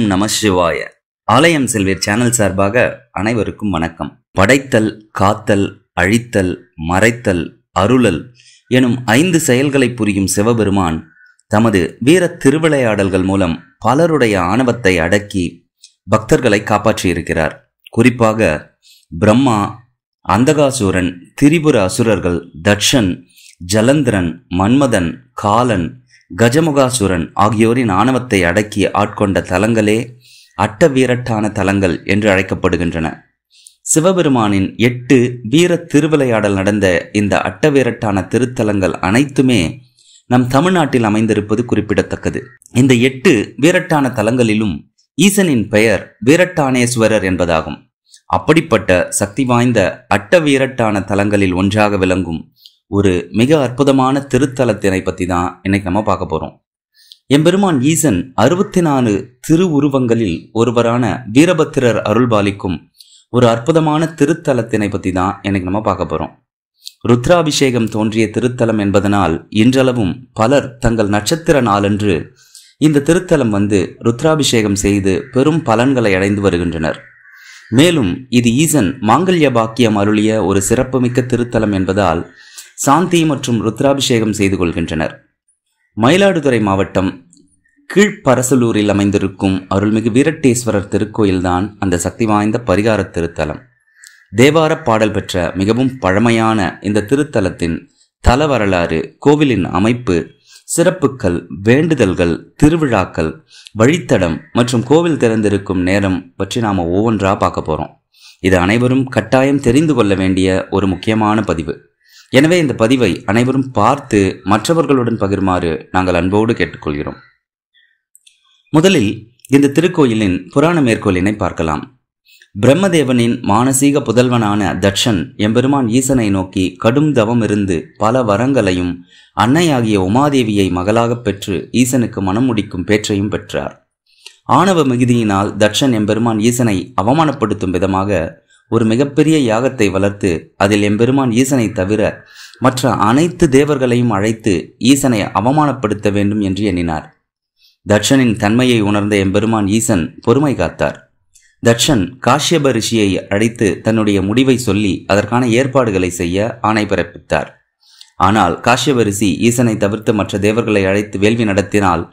நம சிவாய. ஆலயம் செல்வீர் சேனல் சார்பாக அனைவருக்கும் வணக்கம். படைத்தல், காத்தல், அழித்தல், மறைத்தல், அருளல் எனும் 5 செயல்களை புரியும் சிவபெருமான் தமது வீர திருவிளையாடல்கள் மூலம் பலருடைய ஆணவத்தை அடக்கி பக்தர்களை காப்பாற்றியிருக்கிறார். குறிப்பாக பிரம்மா, அந்தகாசூரன், திரிபுர அசுரர்கள், தட்சன், ஜலந்திரன், மன்மதன், காலன், கஜமுகாசுரன் ஆகியோரின் ஆணவத்தை அடக்கி ஆட்கொண்ட தலங்களே அட்டவீரட்டான தலங்கள் என்று அழைக்கப்படுகின்றன. சிவபெருமானின் 8 வீர திருவிளையாடல் நடந்த இந்த அட்டவீரட்டான திருத்தலங்கள் அனைத்துமே நம் தமிழ்நாட்டில் அமைந்திருப்பது குறிப்பிடத்தக்கது. இந்த 8 வீரட்டான தலங்களிலும் ஈசனின் பெயர் வீரட்டானேஸ்வரர் என்பதாகும். அப்படிப்பட்ட சக்தி வாய்ந்த அட்டவீரட்டான தலங்களில் ஒன்றாக விளங்கும் ஒரு மிக அற்புதமான திருத்தலத்தினை பற்றி தான் இன்னைக்கு நம்ம பார்க்க போறோம். எம்பெருமான் ஈசன் 64 திருவுருவங்களில் ஒருவரான வீரபத்திரர் அருள்பாலிக்கும் ஒரு அற்புதமான திருத்தலத்தினை பற்றி தான் இன்னைக்கு நம்ம பார்க்க போறோம். ருத்ராபிஷேகம் தோன்றிய திருத்தலம் என்பதனால் இன்றளவும் பலர் தங்கள் நட்சத்திர நாளன்று இந்த திருத்தலம் வந்து ருத்ராபிஷேகம் செய்து பெரும் பலன்களை அடைந்து வருகின்றனர். மேலும் இது ஈசன் மாங்கல்ய பாக்கியம் அருளிய ஒரு சிறப்புமிக்க திருத்தலம் என்பதால் சாந்தி மற்றும் ருத்ராபிஷேகம் செய்து கொள்கின்றனர். மயிலாடுதுறை மாவட்டம் கீழ்ப்பரசலூரில் அமைந்திருக்கும் அருள்மிகு வீரட்டேஸ்வரர் திருக்கோயில்தான் அந்த சக்தி வாய்ந்த பரிகார திருத்தலம். தேவார பாடல் பெற்ற மிகவும் பழமையான இந்த திருத்தலத்தின் தல வரலாறு, கோவிலின் அமைப்பு, சிறப்புகள், வேண்டுதல்கள், திருவிழாக்கள், வழித்தடம் மற்றும் கோவில் திறந்திருக்கும் நேரம் பற்றி நாம ஒவ்வொன்றா பார்க்க போறோம். இது அனைவரும் கட்டாயம் தெரிந்து கொள்ள வேண்டிய ஒரு முக்கியமான பதிவு. எனவே இந்த பதிவை அனைவரும் பார்த்து மற்றவர்களுடன் பகிர்மாறு நாங்கள் அன்போடு கேட்டுக்கொள்கிறோம். முதலில் இந்த திருக்கோயிலின் புராண மேற்கோளினை பார்க்கலாம். பிரம்மதேவனின் மானசீக புதல்வனான தட்சன் எம்பெருமான் ஈசனை நோக்கி கடும் தவம் இருந்து பல வரங்களையும் அன்னையாகிய உமாதேவியை மகளாகப் பெற்று ஈசனுக்கு மனம் முடிக்கும் பேற்றையும் பெற்றார். ஆணவ மிகுதியினால் தட்சன் எம்பெருமான் ஈசனை அவமானப்படுத்தும் விதமாக ஒரு மிகப்பெரிய யாகத்தை வளர்த்து அதில் எம்பெருமான் ஈசனை தவிர மற்ற அனைத்து தேவர்களையும் அழைத்து ஈசனை அவமானப்படுத்த வேண்டும் என்று எண்ணினார். தட்சனின் தன்மையை உணர்ந்த எம்பெருமான் ஈசன் பொறுமை காத்தார். தட்சன் காஷ்யப ரிஷியை அழைத்து தன்னுடைய முடிவை சொல்லி அதற்கான ஏற்பாடுகளை செய்ய ஆணை பிறப்பித்தார். ஆனால் காஷ்யப ரிஷி ஈசனை தவிர்த்து மற்ற தேவர்களை அழைத்து வேள்வி நடத்தினால்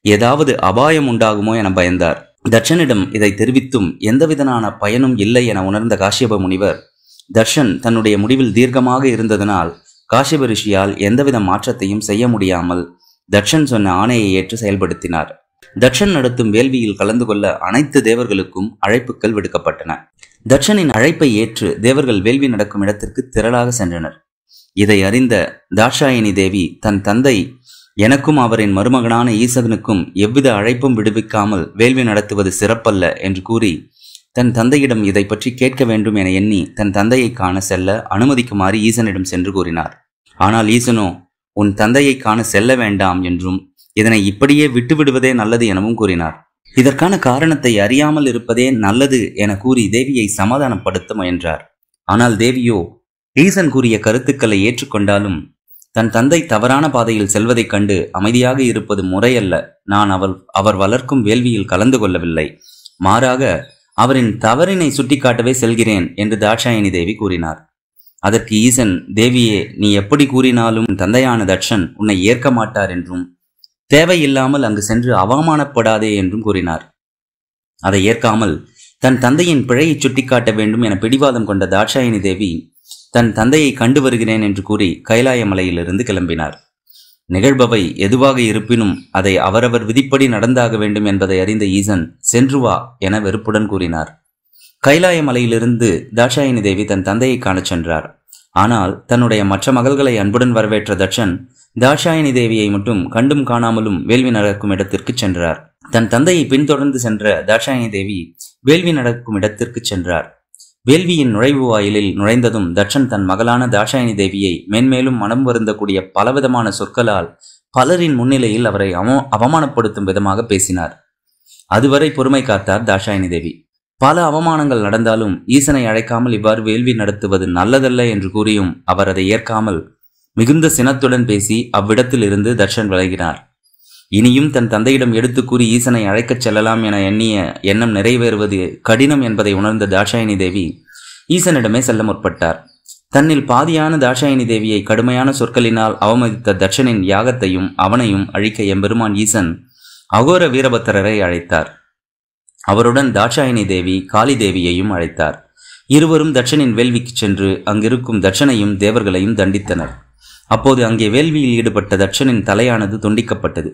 ஏதாவது அபாயம் உண்டாகுமோ என பயந்தார். தட்சனிடம் இதை தெரிவித்தும் எந்தவிதமான பயனும் இல்லை என உணர்ந்த காஷ்யப முனிவர் தட்சன் தன்னுடைய முடிவில் தீர்க்கமாக இருந்ததனால் காஷ்யப ரிஷியால் எந்தவித மாற்றத்தையும் செய்ய முடியாமல் தட்சன் சொன்ன ஆணையை ஏற்று செயல்படுத்தினார். தட்சன் நடத்தும் வேள்வியில் கலந்து கொள்ள அனைத்து தேவர்களுக்கும் அழைப்புகள் விடுக்கப்பட்டன. தட்சனின் அழைப்பை ஏற்று தேவர்கள் வேள்வி நடக்கும் இடத்திற்கு திரளாக சென்றனர். இதை அறிந்த தாட்சாயணி தேவி தன் தந்தை எனக்கும் அவரின் மருமகனான ஈசகனுக்கும் எவ்வித அழைப்பும் விடுவிக்காமல் வேள்வி நடத்துவது சிறப்பல்ல என்று கூறி தன் தந்தையிடம் இதை பற்றி கேட்க வேண்டும் என எண்ணி தன் தந்தையை காண செல்ல அனுமதிக்குமாறு ஈசனிடம் சென்று கூறினார். ஆனால் ஈசனோ உன் தந்தையை காண செல்ல வேண்டாம் என்றும் இதனை இப்படியே விட்டுவிடுவதே நல்லது எனவும் கூறினார். இதற்கான காரணத்தை அறியாமல் இருப்பதே நல்லது என கூறி தேவியை சமாதானப்படுத்த முயன்றார். ஆனால் தேவியோ ஈசன் கூறிய கருத்துக்களை ஏற்றுக்கொண்டாலும் தன் தந்தை தவறான பாதையில் செல்வதைக் கண்டு அமைதியாக இருப்பது முறையல்ல. நான் அவர் வளர்க்கும் வேள்வியில் கலந்து கொள்ளவில்லை, மாறாக அவரின் தவறினை சுட்டிக்காட்டவே செல்கிறேன் என்று தாட்சாயணி தேவி கூறினார். அதற்கு ஈசன், தேவியே, நீ எப்படி கூறினாலும் தந்தையான தட்சன் உன்னை ஏற்க மாட்டார் என்றும் தேவையில்லாமல் அங்கு சென்று அவமானப்படாதே என்றும் கூறினார். அதை ஏற்காமல் தன் தந்தையின் பிழையை சுட்டிக்காட்ட வேண்டும் என பிடிவாதம் கொண்ட தாட்சாயணி தேவி தன் தந்தையை கண்டு வருகிறேன் என்று கூறி கைலாய மலையிலிருந்து கிளம்பினார். நிகழ்பவை எதுவாக இருப்பினும் அதை அவரவர் விதிப்படி நடந்தாக வேண்டும் என்பதை அறிந்த ஈசன் சென்று வா என வெறுப்புடன் கூறினார். கைலாய மலையிலிருந்து தாட்சாயணி தேவி தன் தந்தையை காணச் சென்றார். ஆனால் தன்னுடைய மற்ற மகள்களை அன்புடன் வரவேற்ற தட்சன் தாட்சாயணி தேவியை மட்டும் கண்டும் காணாமலும் வேள்வி நடக்கும் இடத்திற்கு சென்றார். தன் தந்தையை பின்தொடர்ந்து சென்ற தாட்சாயணி தேவி வேள்வி நடக்கும் இடத்திற்கு சென்றார். வேள்வியின் நுழைவு வாயிலில் நுழைந்ததும் தட்சன் தன் மகளான தாட்சாயணி தேவியை மேன்மேலும் மனம் வருந்தக்கூடிய பலவிதமான சொற்களால் பலரின் முன்னிலையில் அவரை அவமானப்படுத்தும் விதமாக பேசினார். அதுவரை பொறுமை காத்தார் தாட்சாயணி தேவி. பல அவமானங்கள் நடந்தாலும் ஈசனை அழைக்காமல் இவ்வாறு வேள்வி நடத்துவது நல்லதல்ல என்று கூறியும் அவர் அதை ஏற்காமல் மிகுந்த சினத்துடன் பேசி அவ்விடத்தில் இருந்து தட்சன் விலகினார். இனியும் தன் தந்தையிடம் எடுத்து கூறி ஈசனை அழைக்கச் செல்லலாம் என எண்ணிய எண்ணம் நிறைவேறுவது கடினம் என்பதை உணர்ந்த தாட்சாயினி தேவி ஈசனிடமே செல்ல முற்பட்டார். தன்னில் பாதியான தாட்சாயினி தேவியை கடுமையான சொற்களினால் அவமதித்த தட்சனின் யாகத்தையும் அவனையும் அழிக்க எம்பெருமான் ஈசன் அகோர வீரபத்திரரை அழைத்தார். அவருடன் தாட்சாயினி தேவி காளி தேவியையும் அழைத்தார். இருவரும் தட்சனின் வேள்விக்கு சென்று அங்கிருக்கும் தட்சனையும் தேவர்களையும் தண்டித்தனர். அப்போது அங்கே வேள்வியில் ஈடுபட்ட தட்சனின் தலையானது துண்டிக்கப்பட்டது.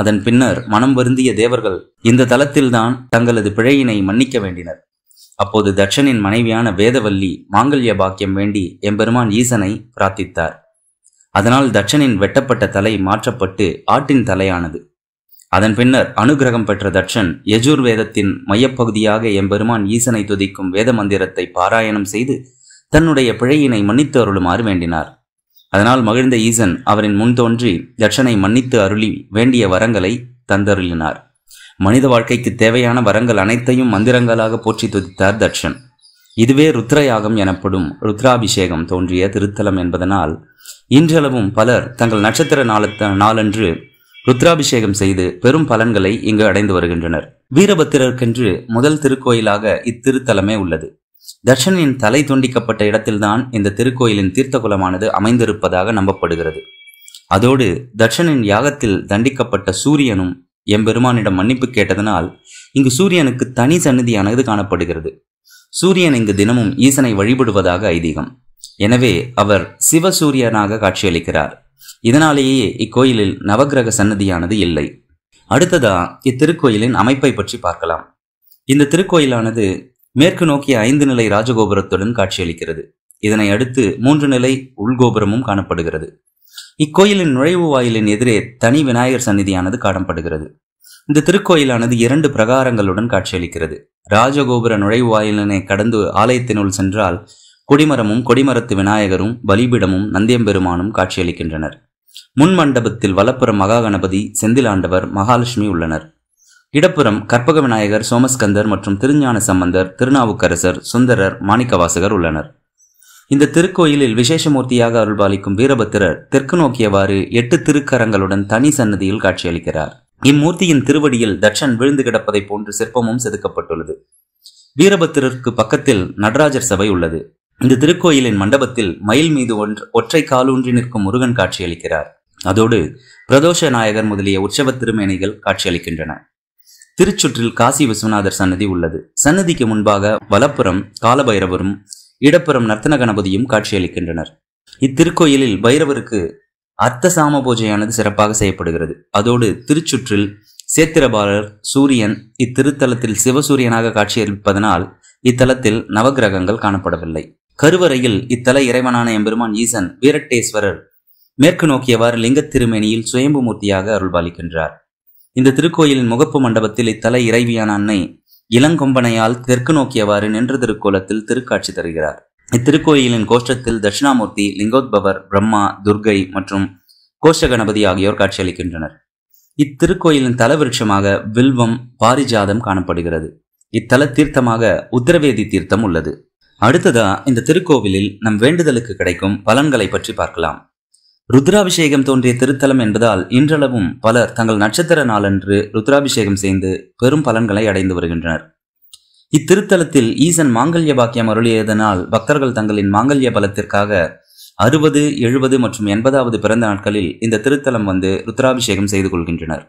அதன் பின்னர் மனம் வருந்திய தேவர்கள் இந்த தலத்தில்தான் தங்களது பிழையினை மன்னிக்க வேண்டினர். அப்போது தட்சனின் மனைவியான வேதவல்லி மாங்கல்ய பாக்கியம் வேண்டி எம்பெருமான் ஈசனை பிரார்த்தித்தார். அதனால் தட்சனின் வெட்டப்பட்ட தலை மாற்றப்பட்டு ஆட்டின் தலையானது. அதன் பின்னர் அனுகிரகம் பெற்ற தட்சன் யஜுர் வேதத்தின் மையப்பகுதியாக எம்பெருமான் ஈசனை துதிக்கும் வேத மந்திரத்தை பாராயணம் செய்து தன்னுடைய பிழையினை மன்னித்து அருளுமாறு வேண்டினார். அதனால் மகிழ்ந்த ஈசன் அவரின் முன் தோன்றி தட்சனை மன்னித்து அருளி வேண்டிய வரங்களை தந்தருளினார். மனித வாழ்க்கைக்கு தேவையான வரங்கள் அனைத்தையும் மந்திரங்களாக போற்றி துதித்தார் தட்சன். இதுவே ருத்ரயாகம் எனப்படும் ருத்ராபிஷேகம் தோன்றிய திருத்தலம் என்பதனால் இன்றளவும் பலர் தங்கள் நட்சத்திர நாளன்று ருத்ராபிஷேகம் செய்து பெரும் பலன்களை இங்கு அடைந்து வருகின்றனர். வீரபத்திரருக்கென்று முதல் திருக்கோயிலாக இத்திருத்தலமே உள்ளது. தட்சனின் தலை துண்டிக்கப்பட்ட இடத்தில்தான் இந்த திருக்கோயிலின் தீர்த்த குலமானது அமைந்திருப்பதாக நம்பப்படுகிறது. அதோடு தட்சனின் யாகத்தில் தண்டிக்கப்பட்ட சூரியனும் எம்பெருமானிடம் மன்னிப்பு கேட்டதனால் இங்கு சூரியனுக்கு தனி சந்நிதியானது காணப்படுகிறது. சூரியன் இங்கு தினமும் ஈசனை வழிபடுவதாக ஐதீகம். எனவே அவர் சிவசூரியனாக காட்சியளிக்கிறார். இதனாலேயே இக்கோயிலில் நவகிரக சன்னதியானது இல்லை. அடுத்ததா இத்திருக்கோயிலின் அமைப்பை பற்றி பார்க்கலாம். இந்த திருக்கோயிலானது மேற்கு நோக்கிய 5 நிலை ராஜகோபுரத்துடன் காட்சியளிக்கிறது. இதனை அடுத்து 3 நிலை உள்கோபுரமும் காணப்படுகிறது. இக்கோயிலின் நுழைவு வாயிலின் எதிரே தனி விநாயகர் சந்நிதியானது காணப்படுகிறது. இந்த திருக்கோயிலானது 2 பிரகாரங்களுடன் காட்சியளிக்கிறது. ராஜகோபுர நுழைவு வாயிலினை கடந்து ஆலயத்தினுள் சென்றால் கொடிமரமும் கொடிமரத்து விநாயகரும் பலிபீடமும் நந்தியம்பெருமானும் காட்சியளிக்கின்றனர். முன் மண்டபத்தில் வலப்புறம் மகாகணபதி, செந்திலாண்டவர், மகாலட்சுமி உள்ளனர். இடப்புறம் கற்பக விநாயகர், சோமஸ்கந்தர் மற்றும் திருஞான சம்பந்தர், திருநாவுக்கரசர், சுந்தரர், மாணிக்கவாசகர் உள்ளனர். இந்த திருக்கோயிலில் விசேஷமூர்த்தியாக அருள்பாலிக்கும் வீரபத்திரர் தெற்கு நோக்கியவாறு 8 திருக்கரங்களுடன் தனி சன்னதியில் காட்சியளிக்கிறார். இம்மூர்த்தியின் திருவடியில் தட்சன் விழுந்து கிடப்பதை போன்று சிற்பமும் செதுக்கப்பட்டுள்ளது. வீரபத்திரருக்கு பக்கத்தில் நடராஜர் சபை உள்ளது. இந்த திருக்கோயிலின் மண்டபத்தில் மயில் மீது ஒற்றை காலூன்றி நிற்கும் முருகன் காட்சியளிக்கிறார். அதோடு பிரதோஷ நாயகர் முதலிய உற்சவ திருமேனிகள் காட்சியளிக்கின்றன. திருச்சுற்றில் காசி விஸ்வநாதர் சன்னதி உள்ளது. சன்னதிக்கு முன்பாக வலப்புறம் காலபைரவரும் இடப்புறம் நர்த்தன கணபதியும் காட்சியளிக்கின்றனர். இத்திருக்கோயிலில் பைரவருக்கு அர்த்த சாம பூஜையானது சிறப்பாக செய்யப்படுகிறது. அதோடு திருச்சுற்றில் சேத்திரபாலர், சூரியன் இத்திருத்தலத்தில் சிவசூரியனாக காட்சியளிப்பதனால் இத்தலத்தில் நவகிரகங்கள் காணப்படவில்லை. கருவறையில் இத்தல இறைவனான எம்பெருமான் ஈசன் வீரட்டேஸ்வரர் மேற்கு நோக்கியவாறு லிங்க திருமேனியில் சுயம்பு மூர்த்தியாக அருள்பாலிக்கின்றார். இந்த திருக்கோயிலின் முகப்பு மண்டபத்தில் இத்தல இறைவியான அன்னை இளங்கொம்பனையால் தெற்கு நோக்கியவாறு நின்ற திருக்கோலத்தில் திருக்காட்சி தருகிறார். இத்திருக்கோயிலின் கோஷ்டத்தில் தட்சிணாமூர்த்தி, லிங்கோத்பவர், பிரம்மா, துர்கை மற்றும் கோஷ்ட கணபதி ஆகியோர் காட்சியளிக்கின்றனர். இத்திருக்கோயிலின் தல விருட்சமாக வில்வம், பாரிஜாதம் காணப்படுகிறது. இத்தல தீர்த்தமாக உத்தரவேதி தீர்த்தம் உள்ளது. அடுத்ததா இந்த திருக்கோவிலில் நம் வேண்டுதலுக்கு கிடைக்கும் பலன்களை பற்றி பார்க்கலாம். ருத்ராபிஷேகம் தோன்றிய திருத்தலம் என்பதால் இன்றளவும் பலர் தங்கள் நட்சத்திர நாளன்று ருத்ராபிஷேகம் செய்து பெரும் பலன்களை அடைந்து வருகின்றனர். இத்திருத்தலத்தில் ஈசன் மாங்கல்ய பாக்கியம் அருளியதனால் பக்தர்கள் தங்களின் மாங்கல்ய பலத்திற்காக 60, 70 மற்றும் 80வது பிறந்த நாட்களில் இந்த திருத்தலம் வந்து ருத்ராபிஷேகம் செய்து கொள்கின்றனர்.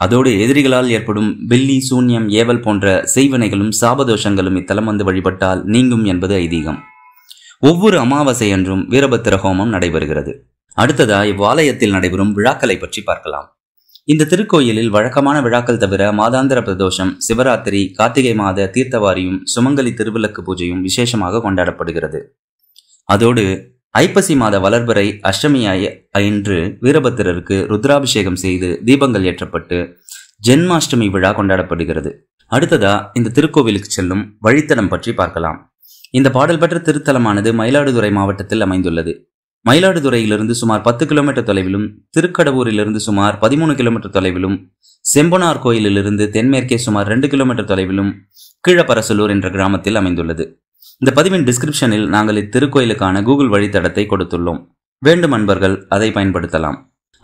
அதோடு எதிரிகளால் ஏற்படும் பில்லி, சூன்யம், ஏவல் போன்ற செய்வனைகளும் சாபதோஷங்களும் இத்தலம் வந்து வழிபட்டால் நீங்கும் என்பது ஐதீகம். ஒவ்வொரு அமாவாசை அன்றும் வீரபத்திர ஹோமம் நடைபெறுகிறது. அடுத்ததா இவ்வாலயத்தில் நடைபெறும் விழாக்களை பற்றி பார்க்கலாம். இந்த திருக்கோயிலில் வழக்கமான விழாக்கள் தவிர மாதாந்திர பிரதோஷம், சிவராத்திரி, கார்த்திகை மாத தீர்த்தவாரியும் சுமங்கலி திருவிளக்கு பூஜையும் விசேஷமாக கொண்டாடப்படுகிறது. அதோடு ஐப்பசி மாத வளர்பிறை அஷ்டமி அன்று வீரபத்திரருக்கு ருத்ராபிஷேகம் செய்து தீபங்கள் ஏற்றப்பட்டு ஜென்மாஷ்டமி விழா கொண்டாடப்படுகிறது. அடுத்ததா இந்த திருக்கோவிலுக்கு செல்லும் வழித்தடம் பற்றி பார்க்கலாம். இந்த பாடல் பெற்ற திருத்தலமானது மயிலாடுதுறை மாவட்டத்தில் அமைந்துள்ளது. மயிலாடுதுறையிலிருந்து சுமார் 10 கிலோமீட்டர் தொலைவிலும், திருக்கடவூரிலிருந்து சுமார் 13 கிலோமீட்டர் தொலைவிலும், செம்பனார் கோயிலிலிருந்து தென்மேற்கே சுமார் 2 கிலோமீட்டர் தொலைவிலும் கீழப்பரசலூர் என்ற கிராமத்தில் அமைந்துள்ளது. இந்த பதிவின் டிஸ்கிரிப்ஷனில் நாங்கள் இத்திருக்கோயிலுக்கான கூகுள் வழித்தடத்தை கொடுத்துள்ளோம். வேண்டும் அன்பர்கள் அதை பயன்படுத்தலாம்.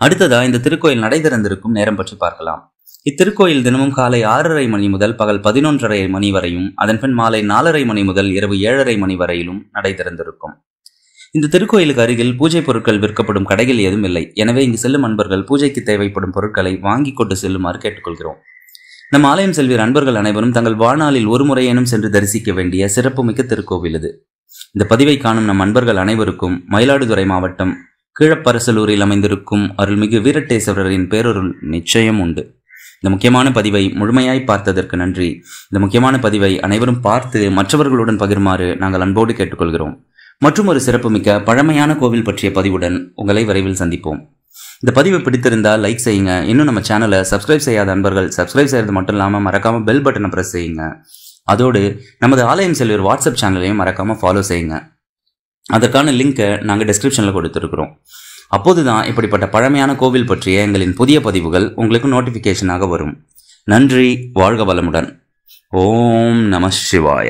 அடுத்ததா இந்த திருக்கோயில் நடை திறந்திருக்கும் நேரம் பற்றி பார்க்கலாம். இத்திருக்கோயில் தினமும் காலை 6:30 மணி முதல் பகல் 11:30 மணி வரையும், அதன்பின் மாலை 4:30 மணி முதல் இரவு 7:30 மணி வரையிலும் நடை திறந்திருக்கும். இந்த திருக்கோயிலுக்கு அருகில் பூஜை பொருட்கள் விற்கப்படும் கடைகள் ஏதும் இல்லை. எனவே இங்கு செல்லும் அன்பர்கள் பூஜைக்கு தேவைப்படும் பொருட்களை வாங்கி கொண்டு செல்லுமாறு கேட்டுக்கொள்கிறோம். நம் ஆலயம் செல்வீர் அன்பர்கள் அனைவரும் தங்கள் வாழ்நாளில் ஒரு முறையேனும் சென்று தரிசிக்க வேண்டிய சிறப்புமிக்க திருக்கோவில் இது. இந்த பதிவை காணும் நம் அன்பர்கள் அனைவருக்கும் மயிலாடுதுறை மாவட்டம் கீழப்பரசலூரில் அமைந்திருக்கும் அருள்மிகு வீரட்டேஸ்வரரின் பேரருள் நிச்சயம் உண்டு. இந்த முக்கியமான பதிவை முழுமையாய் பார்த்ததற்கு நன்றி. இந்த முக்கியமான பதிவை அனைவரும் பார்த்து மற்றவர்களுடன் பகிருமாறு நாங்கள் அன்போடு கேட்டுக்கொள்கிறோம். மற்றும் ஒரு சிறப்புமிக்க பழமையான கோவில் பற்றிய பதிவுடன் உங்களை விரைவில் சந்திப்போம். இந்த பதிவு பிடித்திருந்தால் லைக் செய்யுங்க. இன்னும் நம்ம சேனலை சப்ஸ்கிரைப் செய்யாத அன்பர்கள் சப்ஸ்கிரைப் செய்யறது மட்டும் இல்லாமல் மறக்காம பெல் பட்டனை பிரஸ் செய்யுங்க. அதோடு நமது ஆலயம் செல்வர் வாட்ஸ்அப் சேனலையும் மறக்காம ஃபாலோ செய்யுங்க. அதற்கான லிங்கை நாங்கள் டிஸ்கிரிப்ஷனில் கொடுத்துருக்குறோம். அப்போதுதான் இப்படிப்பட்ட பழமையான கோவில் பற்றிய எங்களின் புதிய பதிவுகள் உங்களுக்கு நோட்டிஃபிகேஷனாக வரும். நன்றி. வாழ்க வளமுடன். ஓம் நம சிவாய.